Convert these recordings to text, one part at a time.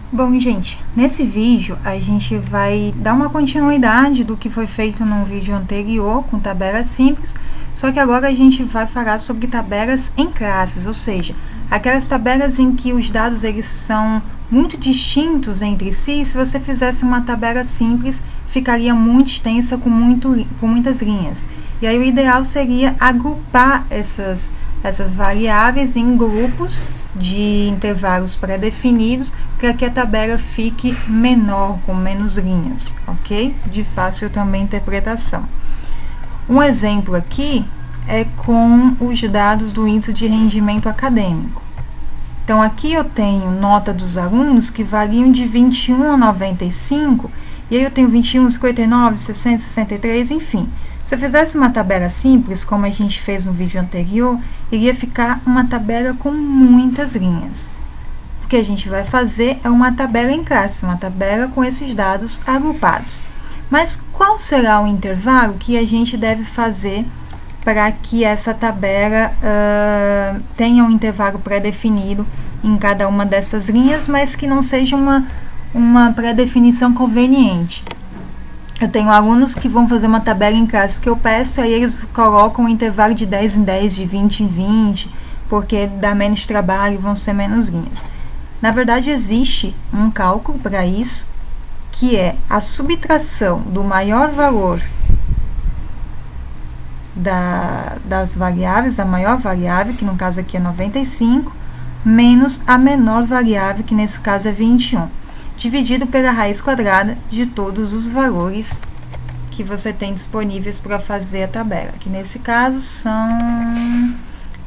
Bom, gente, nesse vídeo a gente vai dar uma continuidade do que foi feito no vídeo anterior com tabelas simples, só que agora a gente vai falar sobre tabelas em classes, ou seja, aquelas tabelas em que os dados eles são muito distintos entre si. Se você fizesse uma tabela simples, ficaria muito extensa com muitas linhas. E aí o ideal seria agrupar essas variáveis em grupos de intervalos pré-definidos para que a tabela fique menor, com menos linhas, ok? De fácil também interpretação. Um exemplo aqui é com os dados do índice de rendimento acadêmico. Então, aqui eu tenho nota dos alunos que variam de 21 a 95, e aí eu tenho 21, 59, 60, 63, enfim. Se eu fizesse uma tabela simples, como a gente fez no vídeo anterior, iria ficar uma tabela com muitas linhas. O que a gente vai fazer é uma tabela em classe, uma tabela com esses dados agrupados. Mas qual será o intervalo que a gente deve fazer para que essa tabela tenha um intervalo pré-definido em cada uma dessas linhas, mas que não seja uma pré-definição conveniente? Eu tenho alunos que vão fazer uma tabela em classe que eu peço, aí eles colocam um intervalo de 10 em 10, de 20 em 20, porque dá menos trabalho e vão ser menos linhas. Na verdade, existe um cálculo para isso, que é a subtração do maior valor das variáveis, a maior variável, que no caso aqui é 95, menos a menor variável, que nesse caso é 21. Dividido pela raiz quadrada de todos os valores que você tem disponíveis para fazer a tabela, que nesse caso são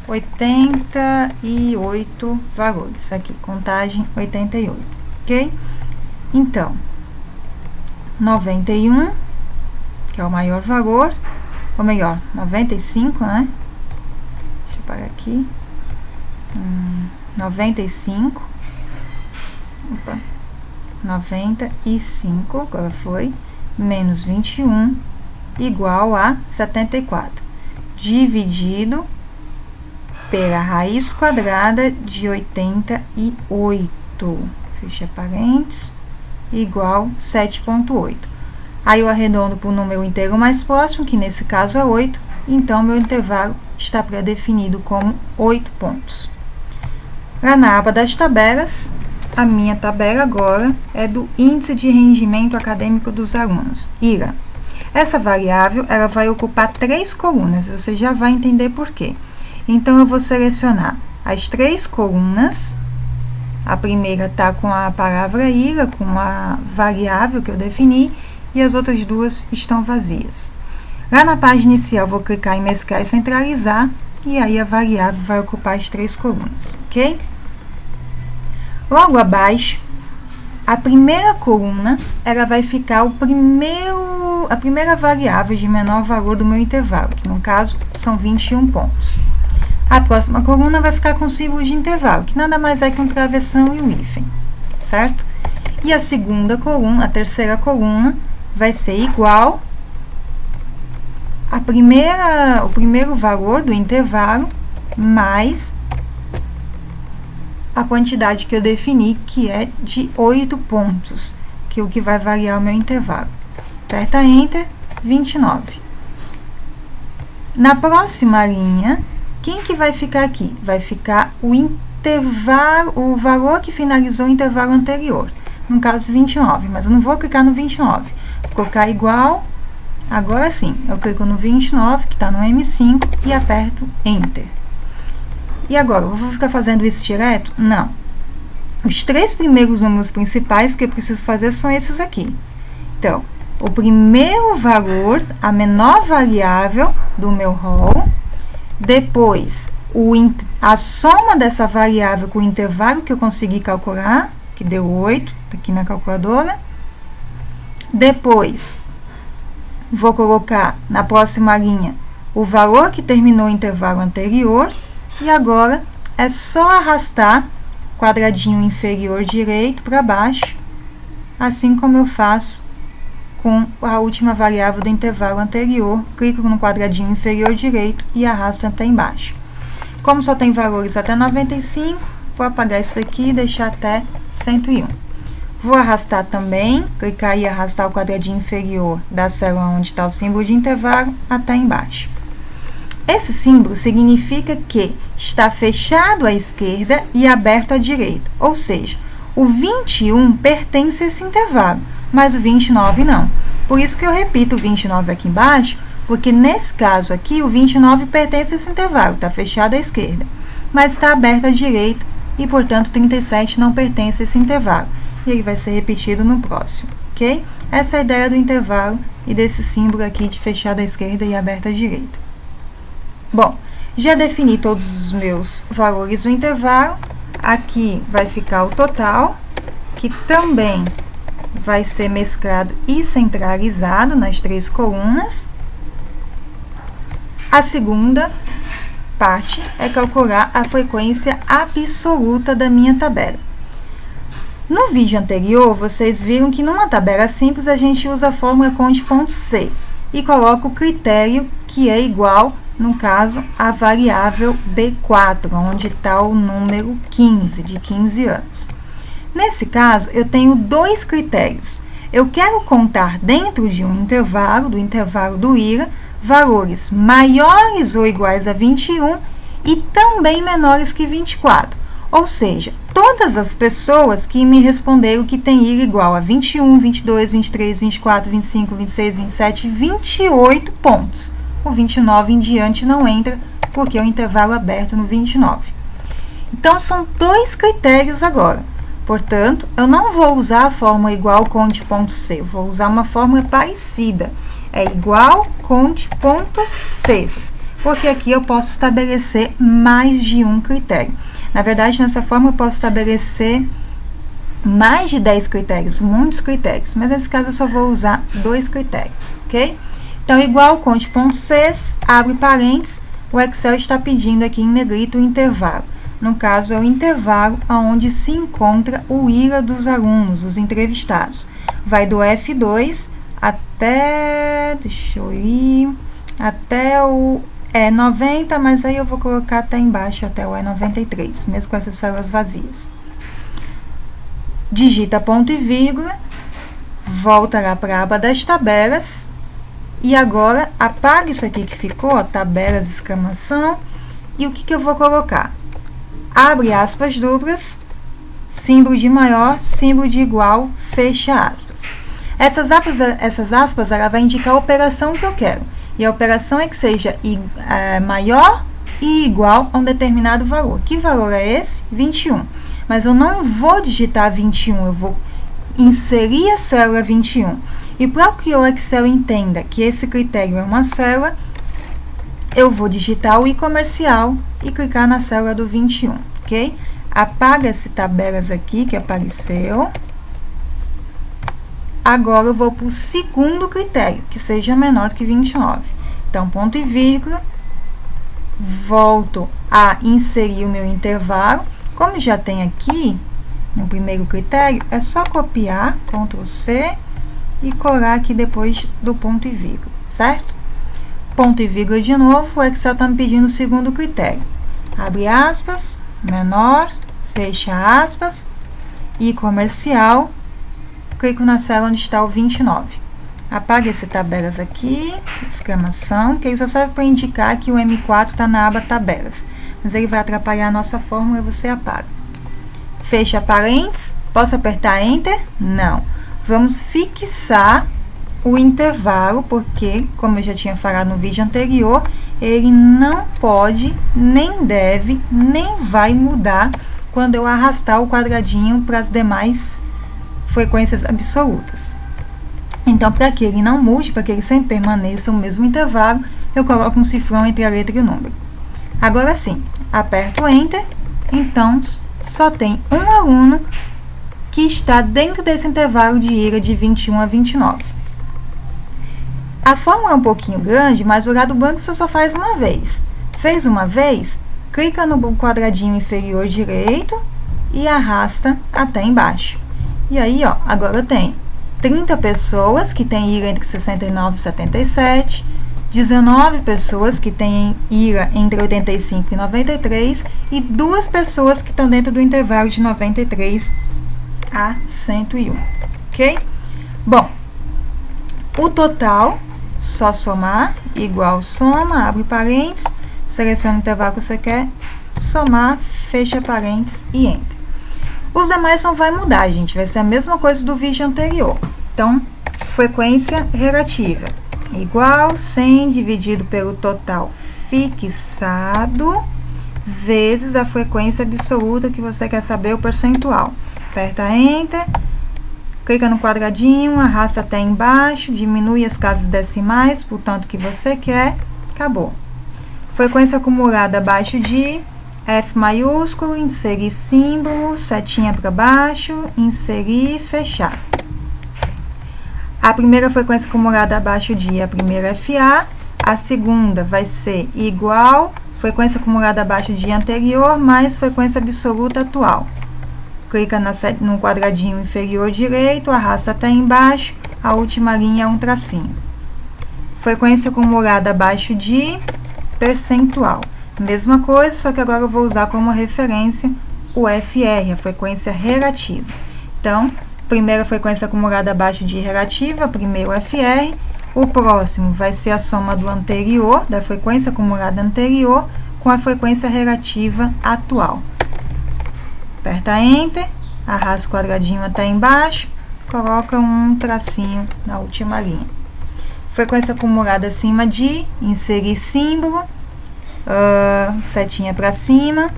88 valores, aqui, contagem 88, ok? Então, 91, que é o maior valor, ou melhor, 95, né? Deixa eu parar aqui. 95. Opa. 95, agora foi, menos 21, igual a 74, dividido pela raiz quadrada de 88, fecha parênteses, igual 7,8. Aí eu arredondo para o número inteiro mais próximo, que nesse caso é 8, então meu intervalo está pré-definido como 8 pontos. Lá na aba das tabelas, a minha tabela agora é do índice de rendimento acadêmico dos alunos, IRA. Essa variável, ela vai ocupar 3 colunas, você já vai entender por quê. Então, eu vou selecionar as 3 colunas. A primeira está com a palavra IRA, com a variável que eu defini, e as outras 2 estão vazias. Lá na página inicial, vou clicar em mesclar e centralizar, e aí a variável vai ocupar as 3 colunas, ok? Logo abaixo, a primeira coluna, ela vai ficar a primeira variável de menor valor do meu intervalo, que no caso são 21 pontos. A próxima coluna vai ficar com o símbolo de intervalo, que nada mais é que um travessão e um hífen, certo? E a segunda coluna, a terceira coluna, vai ser igual o primeiro valor do intervalo mais a quantidade que eu defini, que é de 8 pontos, que é o que vai variar o meu intervalo. Aperta Enter, 29. Na próxima linha, quem que vai ficar aqui? Vai ficar o intervalo, o valor que finalizou o intervalo anterior, no caso 29, mas eu não vou clicar no 29, vou colocar igual. Agora sim, eu clico no 29, que está no M5, e aperto Enter. E agora, eu vou ficar fazendo isso direto? Não. Os 3 primeiros números principais que eu preciso fazer são esses aqui. Então, o primeiro valor, a menor variável do meu rol, depois a soma dessa variável com o intervalo que eu consegui calcular, que deu 8, aqui na calculadora. Depois, vou colocar na próxima linha o valor que terminou o intervalo anterior. E agora, é só arrastar o quadradinho inferior direito para baixo, assim como eu faço com a última variável do intervalo anterior. Clico no quadradinho inferior direito e arrasto até embaixo. Como só tem valores até 95, vou apagar isso daqui e deixar até 101. Vou arrastar também, clicar e arrastar o quadradinho inferior da célula onde está o símbolo de intervalo até embaixo. Esse símbolo significa que está fechado à esquerda e aberto à direita, ou seja, o 21 pertence a esse intervalo, mas o 29 não. Por isso que eu repito o 29 aqui embaixo, porque nesse caso aqui, o 29 pertence a esse intervalo, está fechado à esquerda, mas está aberto à direita e, portanto, 37 não pertence a esse intervalo. E ele vai ser repetido no próximo, ok? Essa é a ideia do intervalo e desse símbolo aqui de fechado à esquerda e aberto à direita. Bom, já defini todos os meus valores do intervalo. Aqui vai ficar o total, que também vai ser mesclado e centralizado nas 3 colunas. A segunda parte é calcular a frequência absoluta da minha tabela. No vídeo anterior, vocês viram que numa tabela simples a gente usa a fórmula conte.c e coloca o critério que é igual, no caso, a variável B4, onde está o número 15, de 15 anos. Nesse caso, eu tenho 2 critérios. Eu quero contar dentro de um intervalo, do intervalo do IRA, valores maiores ou iguais a 21 e também menores que 24. Ou seja, todas as pessoas que me responderam que tem IRA igual a 21, 22, 23, 24, 25, 26, 27, 28 pontos. O 29 em diante não entra, porque é o intervalo aberto no 29. Então, são 2 critérios agora. Portanto, eu não vou usar a fórmula igual conte.c, eu vou usar uma fórmula parecida. É igual conte.c, porque aqui eu posso estabelecer mais de um critério. Na verdade, nessa forma eu posso estabelecer mais de 10 critérios, muitos critérios, mas nesse caso eu só vou usar 2 critérios, ok? Então, igual conte.c, abre parênteses, o Excel está pedindo aqui em negrito o intervalo. No caso, é o intervalo onde se encontra o IRA dos alunos, os entrevistados. Vai do F2 até, deixa eu ir, até o E90, mas aí eu vou colocar até embaixo, até o E93, mesmo com essas células vazias. Digita ponto e vírgula, volta lá para a aba das tabelas, e agora apaga isso aqui que ficou, ó, tabelas, exclamação, e o que eu vou colocar? Abre aspas duplas, símbolo de maior, símbolo de igual, fecha aspas. Essas aspas, ela vai indicar a operação que eu quero. E a operação é que seja maior e igual a um determinado valor. Que valor é esse? 21. Mas eu não vou digitar 21, eu vou inserir a célula 21. E para que o Excel entenda que esse critério é uma célula, eu vou digitar o I comercial e clicar na célula do 21, ok? Apaga essas tabelas aqui que apareceu. Agora, eu vou para o segundo critério, que seja menor que 29. Então, ponto e vírgula, volto a inserir o meu intervalo. Como já tem aqui, no primeiro critério, é só copiar, Ctrl C, e colar aqui depois do ponto e vírgula, certo? Ponto e vírgula de novo, o Excel está me pedindo o segundo critério. Abre aspas, menor, fecha aspas, I comercial, clico na célula onde está o 29. Apaga essas tabelas aqui, exclamação, que ele só serve para indicar que o M4 está na aba tabelas. Mas ele vai atrapalhar a nossa fórmula e você apaga. Fecha parênteses, posso apertar Enter? Não. Vamos fixar o intervalo, porque, como eu já tinha falado no vídeo anterior, ele não pode, nem deve, nem vai mudar quando eu arrastar o quadradinho para as demais frequências absolutas. Então, para que ele não mude, para que ele sempre permaneça o mesmo intervalo, eu coloco um cifrão entre a letra e o número. Agora sim, aperto Enter, então só tem um aluno que está dentro desse intervalo de IRA de 21 a 29. A fórmula é um pouquinho grande, mas o lado branco você só faz uma vez. Fez uma vez, clica no quadradinho inferior direito e arrasta até embaixo. E aí, ó, agora eu tenho 30 pessoas que têm IRA entre 69 e 77, 19 pessoas que têm IRA entre 85 e 93 e 2 pessoas que estão dentro do intervalo de 93 a 101, ok? Bom, o total, só somar, igual soma, abre parênteses, seleciona o intervalo que você quer, somar, fecha parênteses e enter. Os demais não vai mudar, gente, vai ser a mesma coisa do vídeo anterior. Então, frequência relativa, igual 100 dividido pelo total fixado, vezes a frequência absoluta que você quer saber o percentual. Aperta Enter, clica no quadradinho, arrasta até embaixo, diminui as casas decimais por tanto que você quer, acabou. Frequência acumulada abaixo de F maiúsculo, inserir símbolo, setinha para baixo, inserir, fechar. A primeira frequência acumulada abaixo de a primeira FA, a segunda vai ser igual frequência acumulada abaixo de anterior mais frequência absoluta atual. Clica no quadradinho inferior direito, arrasta até embaixo, a última linha é um tracinho. Frequência acumulada abaixo de percentual. Mesma coisa, só que agora eu vou usar como referência o FR, a frequência relativa. Então, primeira frequência acumulada abaixo de relativa, primeiro FR. O próximo vai ser a soma do anterior, da frequência acumulada anterior, com a frequência relativa atual. Aperta Enter, arrasta o quadradinho até embaixo, coloca um tracinho na última linha. Frequência acumulada acima de, inserir símbolo, setinha para cima.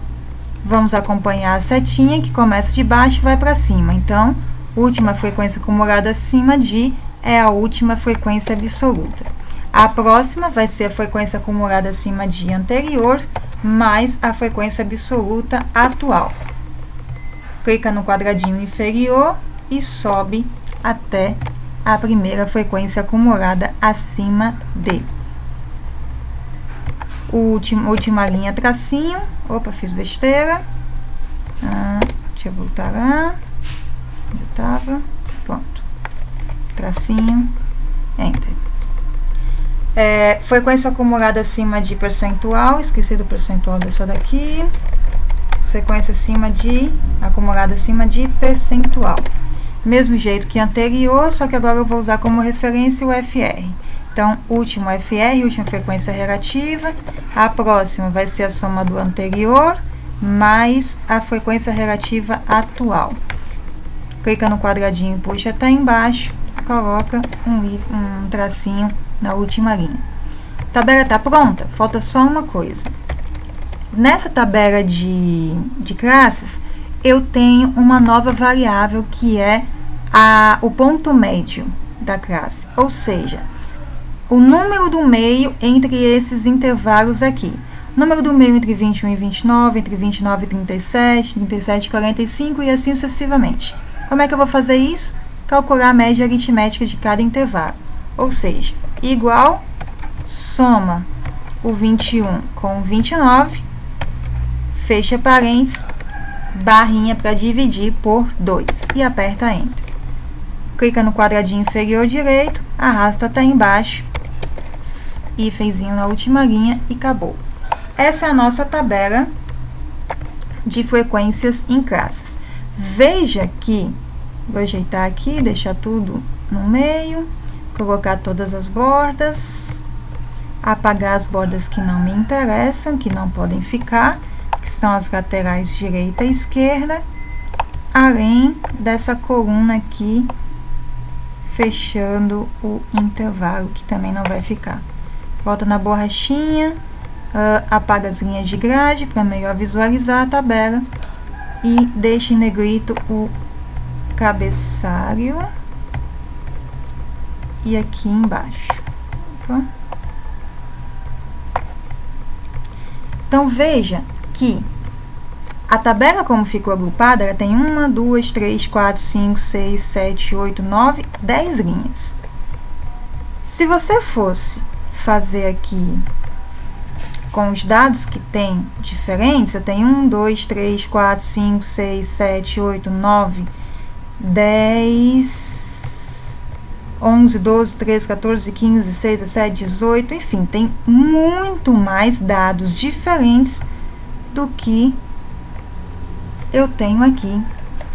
Vamos acompanhar a setinha que começa de baixo e vai para cima. Então, última frequência acumulada acima de é a última frequência absoluta. A próxima vai ser a frequência acumulada acima de anterior, mais a frequência absoluta atual. Clica no quadradinho inferior e sobe até a primeira frequência acumulada acima de. Última linha, tracinho. Opa, fiz besteira. Deixa eu voltar lá. Onde estava? Pronto. Tracinho. Enter. Frequência acumulada acima de percentual. Esqueci do percentual dessa daqui. Frequência acumulada acima de percentual. Mesmo jeito que anterior, só que agora eu vou usar como referência o FR. Então, último FR, última frequência relativa. A próxima vai ser a soma do anterior, mais a frequência relativa atual. Clica no quadradinho, puxa até embaixo, coloca um tracinho na última linha. A tabela está pronta, falta só uma coisa. Nessa tabela de classes, eu tenho uma nova variável que é o ponto médio da classe, ou seja, o número do meio entre esses intervalos aqui. O número do meio entre 21 e 29, entre 29 e 37, 37 e 45 e assim sucessivamente. Como é que eu vou fazer isso? Calcular a média aritmética de cada intervalo. Ou seja, igual, soma o 21 com o 29, fecha parênteses, barrinha para dividir por 2 e aperta Enter. Clica no quadradinho inferior direito, arrasta até embaixo, hífenzinho na última linha e acabou. Essa é a nossa tabela de frequências em classes. Veja que, vou ajeitar aqui, deixar tudo no meio, colocar todas as bordas, apagar as bordas que não me interessam, que não podem ficar, que são as laterais direita e esquerda, além dessa coluna aqui, fechando o intervalo, que também não vai ficar. Volta na borrachinha, apaga as linhas de grade para melhor visualizar a tabela e deixa em negrito o cabeçalho e aqui embaixo. Opa. Então, veja que a tabela, como ficou agrupada, ela tem 1, 2, 3, 4, 5, 6, 7, 8, 9, 10 linhas. Se você fosse fazer aqui com os dados que tem diferentes, eu tenho 1, 2, 3, 4, 5, 6, 7, 8, 9, 10, 11, 12, 13, 14, 15, 16, 17, 18, enfim, tem muito mais dados diferentes do que eu tenho aqui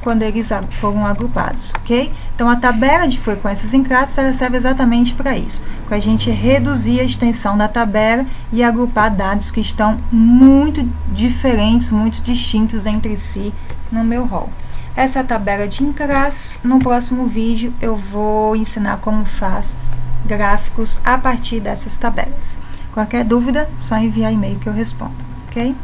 quando eles foram agrupados, ok? Então, a tabela de frequências em classes, ela serve exatamente para isso, para a gente reduzir a extensão da tabela e agrupar dados que estão muito diferentes, muito distintos entre si no meu rol. Essa é a tabela de classes. No próximo vídeo, eu vou ensinar como faz gráficos a partir dessas tabelas. Qualquer dúvida, só enviar e-mail que eu respondo, ok?